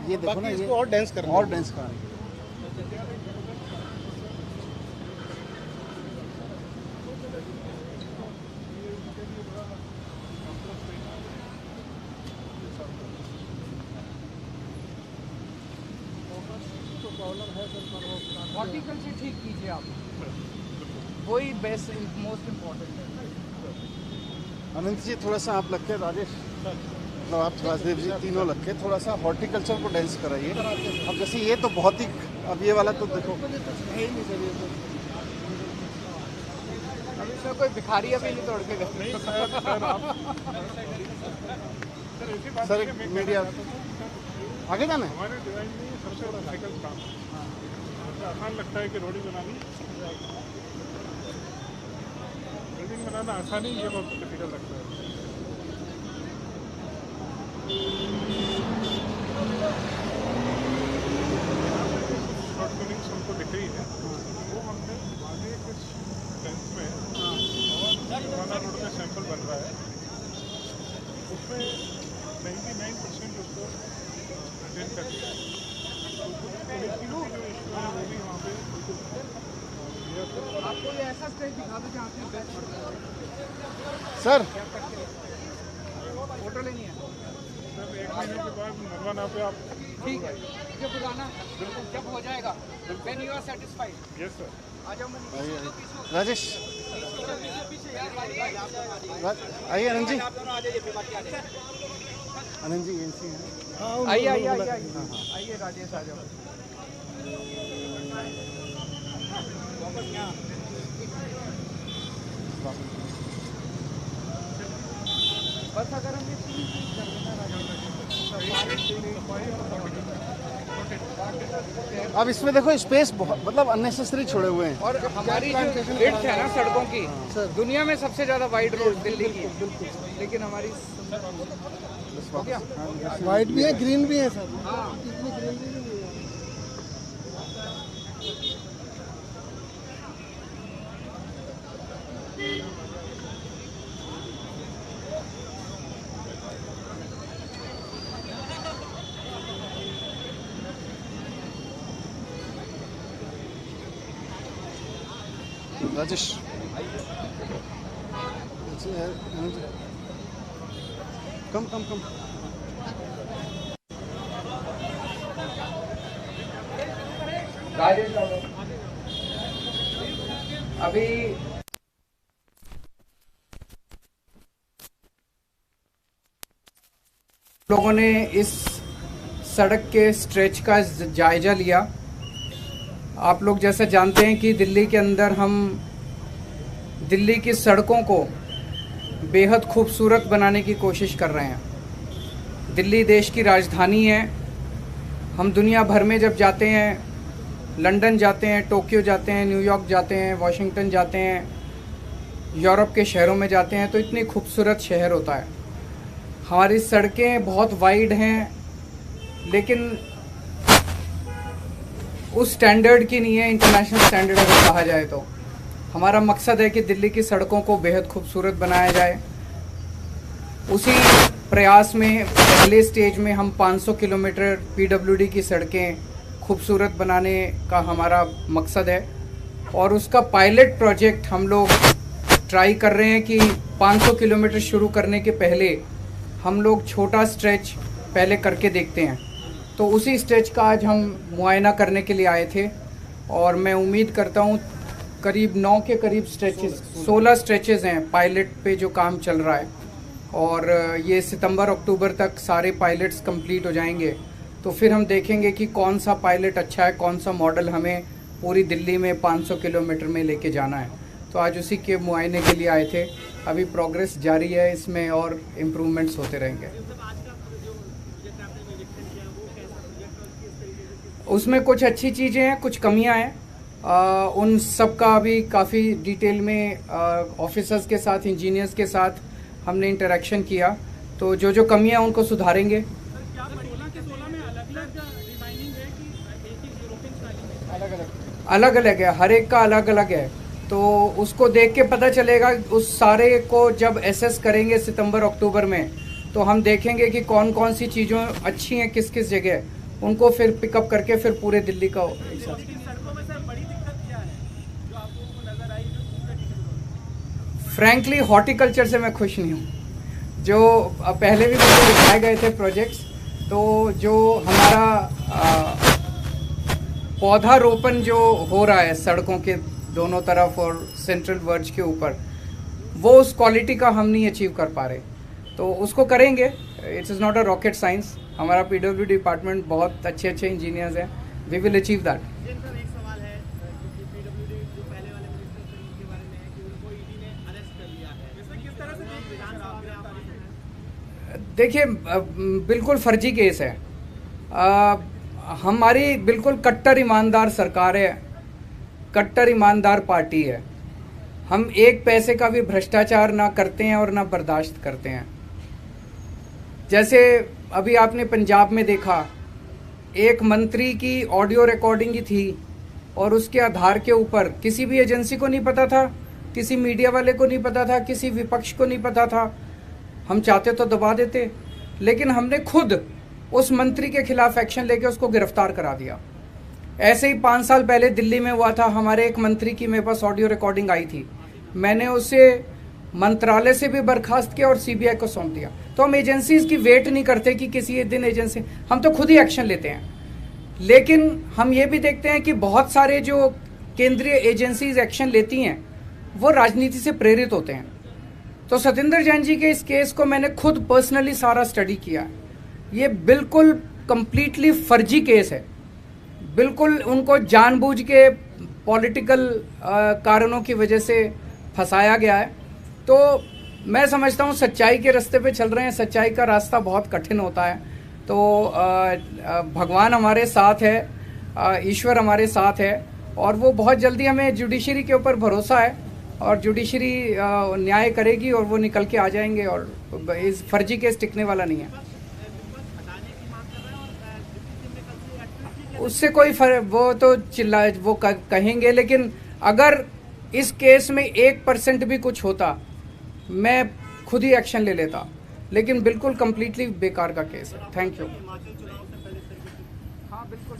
ये देखो ना, इसको और डेंस करना, और डेंस कराने के लिए। हॉर्टिकल्चर ठीक कीजिए आप, वही बेस्ट मोस्ट इम्पोर्टेंट है। अनंत जी थोड़ा सा आप लग के, राजेश मतलब आप वासुदेव जी तीनों लग के थोड़ा सा हॉर्टिकल्चर को डेंस कराइए। अब जैसे ये तो बहुत ही, अब ये वाला तो देखो अब इसमें कोई भिखारी अभी नहीं तोड़ के गए। सर एक मीडिया आगे जाना है। हमारे डिजाइन में सबसे बड़ा साइकिल काम आसान लगता है कि रोडी बनानी, बिल्डिंग बनाना आसान ही, ये बहुत डिफिकल्ट लगता है। शॉर्टकमिंग्स हमको दिख रही है, वो हमने आगे के लेंस में और रोड में सैंपल बन रहा है, उसमें 99% उसको अटेंड कर दिया है। आपको ये ऐसा स्टेज दिखा दो जहाँ पे बेस्ट पड़ता है। सर फोटो लेनी है, सर 1 महीने के बाद नरवाना पे आप, ठीक है, जब बुलाना जब हो जाएगा, when you are satisfied. Yes sir, आ जाओ मैं राजेश, आइए आनंद जी, आनंद जी ये सी है। आइए आइए आइए आइए राजेश, आ जाओ। बस अगर हम ये तीन चीज कर देना राजेश। अब इसमें देखो स्पेस बहुत मतलब अननेसेसरी छोड़े हुए हैं। और हमारी जो विड्थ है ना सड़कों की, दुनिया में सबसे ज्यादा वाइड रोड दिल्ली की, लेकिन हमारी हो गया, वाइट भी है, ग्रीन भी है सर। हाँ राजेश कम कम कम। राजेश अभी लोगों ने इस सड़क के स्ट्रेच का जायजा लिया। आप लोग जैसा जानते हैं कि दिल्ली के अंदर हम दिल्ली की सड़कों को बेहद खूबसूरत बनाने की कोशिश कर रहे हैं। दिल्ली देश की राजधानी है। हम दुनिया भर में जब जाते हैं, लंदन जाते हैं, टोक्यो जाते हैं, न्यूयॉर्क जाते हैं, वॉशिंगटन जाते हैं, यूरोप के शहरों में जाते हैं, तो इतनी खूबसूरत शहर होता है। हमारी सड़कें बहुत वाइड हैं, लेकिन उस स्टैंडर्ड की नहीं है, इंटरनेशनल स्टैंडर्ड अगर कहा जाए तो। हमारा मकसद है कि दिल्ली की सड़कों को बेहद खूबसूरत बनाया जाए। उसी प्रयास में पहले स्टेज में हम 500 किलोमीटर पीडब्ल्यूडी की सड़कें खूबसूरत बनाने का हमारा मकसद है, और उसका पायलट प्रोजेक्ट हम लोग ट्राई कर रहे हैं कि 500 किलोमीटर शुरू करने के पहले हम लोग छोटा स्ट्रेच पहले करके देखते हैं। तो उसी स्ट्रेच का आज हम मुआयना करने के लिए आए थे, और मैं उम्मीद करता हूँ करीब 9 के करीब स्ट्रेचेस, 16 स्ट्रेचेस हैं पायलट पे जो काम चल रहा है, और ये सितंबर अक्टूबर तक सारे पायलट्स कंप्लीट हो जाएंगे। तो फिर हम देखेंगे कि कौन सा पायलट अच्छा है, कौन सा मॉडल हमें पूरी दिल्ली में 500 किलोमीटर में लेके जाना है। तो आज उसी के मुआयने के लिए आए थे। अभी प्रोग्रेस जारी है, इसमें और इम्प्रूवमेंट्स होते रहेंगे। उसमें कुछ अच्छी चीज़ें हैं, कुछ कमियां हैं। उन सब का अभी काफ़ी डिटेल में ऑफिसर्स के साथ, इंजीनियर्स के साथ हमने इंटरेक्शन किया, तो जो जो कमियां उनको सुधारेंगे। अलग अलग है, हर एक का अलग अलग है, तो उसको देख के पता चलेगा। उस सारे को जब एसेस करेंगे सितंबर अक्टूबर में, तो हम देखेंगे कि कौन कौन सी चीज़ों अच्छी हैं किस किस जगह, उनको फिर पिकअप करके फिर पूरे दिल्ली का फ्रैंकली हॉर्टिकल्चर से मैं खुश नहीं हूँ। जो पहले भी मुझे दिखाए गए थे प्रोजेक्ट्स, तो जो हमारा पौधारोपण जो हो रहा है सड़कों के दोनों तरफ और सेंट्रल वर्ज के ऊपर, वो उस क्वालिटी का हम नहीं अचीव कर पा रहे, तो उसको करेंगे। It's is not a rocket science. हमारा पीडब्ल्यूडी डिपार्टमेंट बहुत अच्छे अच्छे इंजीनियर्स हैं, वी विल अचीव दैट। एक सवाल है कि पीडब्ल्यूडी जो पहले वाले मिनिस्टर थे उनके बारे में है कि उनको ईडी ने अरेस्ट कर लिया है, किस तरह से विधानसभा में आप देखिए, बिल्कुल फर्जी केस है। हमारी बिल्कुल कट्टर ईमानदार सरकार है, कट्टर ईमानदार पार्टी है। हम एक पैसे का भी भ्रष्टाचार ना करते हैं और ना बर्दाश्त करते हैं। जैसे अभी आपने पंजाब में देखा, एक मंत्री की ऑडियो रिकॉर्डिंग ही थी और उसके आधार के ऊपर किसी भी एजेंसी को नहीं पता था, किसी मीडिया वाले को नहीं पता था, किसी विपक्ष को नहीं पता था। हम चाहते तो दबा देते, लेकिन हमने खुद उस मंत्री के खिलाफ एक्शन लेके उसको गिरफ्तार करा दिया। ऐसे ही 5 साल पहले दिल्ली में हुआ था, हमारे एक मंत्री की मेरे पास ऑडियो रिकॉर्डिंग आई थी, मैंने उसे मंत्रालय से भी बर्खास्त किया और सीबीआई को सौंप दिया। तो हम एजेंसीज की वेट नहीं करते कि किसी एक दिन एजेंसी, हम तो खुद ही एक्शन लेते हैं। लेकिन हम ये भी देखते हैं कि बहुत सारे जो केंद्रीय एजेंसीज एक्शन लेती हैं वो राजनीति से प्रेरित होते हैं। तो सत्येंद्र जैन जी के इस केस को मैंने खुद पर्सनली सारा स्टडी किया है। ये बिल्कुल कंप्लीटली फर्जी केस है, बिल्कुल उनको जानबूझ के पॉलिटिकल कारणों की वजह से फंसाया गया है। तो मैं समझता हूँ सच्चाई के रास्ते पे चल रहे हैं। सच्चाई का रास्ता बहुत कठिन होता है, तो भगवान हमारे साथ है, ईश्वर हमारे साथ है, और वो बहुत जल्दी, हमें जुडिशरी के ऊपर भरोसा है और जुडिशरी न्याय करेगी और वो निकल के आ जाएंगे, और इस फर्जी केस टिकने वाला नहीं है। उससे कोई वो तो कहेंगे, लेकिन अगर इस केस में 1% भी कुछ होता, मैं खुद ही एक्शन ले लेता, लेकिन बिल्कुल कंप्लीटली बेकार का केस है। Thank you. हाँ बिल्कुल।